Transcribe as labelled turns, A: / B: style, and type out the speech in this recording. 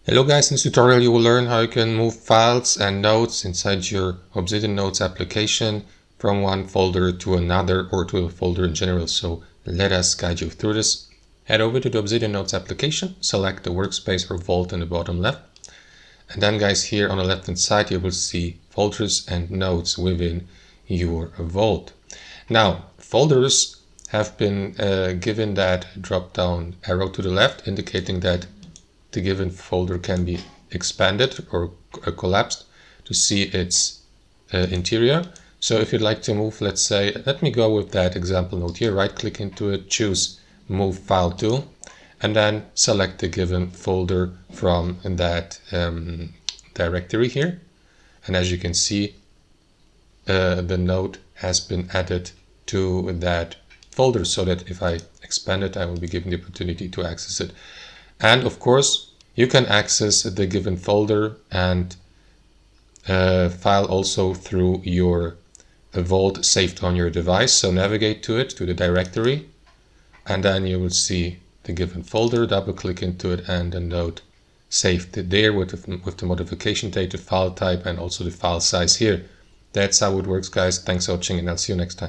A: Hello guys, in this tutorial you will learn how you can move files and notes inside your Obsidian Notes application from one folder to another or to a folder in general. So let us guide you through this. Head over to the Obsidian Notes application, select the workspace or vault in the bottom left. And then guys, here on the left hand side you will see folders and notes within your vault. Now folders have been given that drop down arrow to the left indicating that the given folder can be expanded or collapsed to see its interior. So if you'd like to move, let's say, let me go with that example node here, right click into it, choose move file to, and then select the given folder from that directory here. And as you can see, the node has been added to that folder so that if I expand it, I will be given the opportunity to access it. And of course, you can access the given folder and file also through your vault saved on your device. So navigate to it, to the directory, and then you will see the given folder, double click into it, and the node saved there with the modification date, the file type, and also the file size here. That's how it works, guys. Thanks for watching, and I'll see you next time.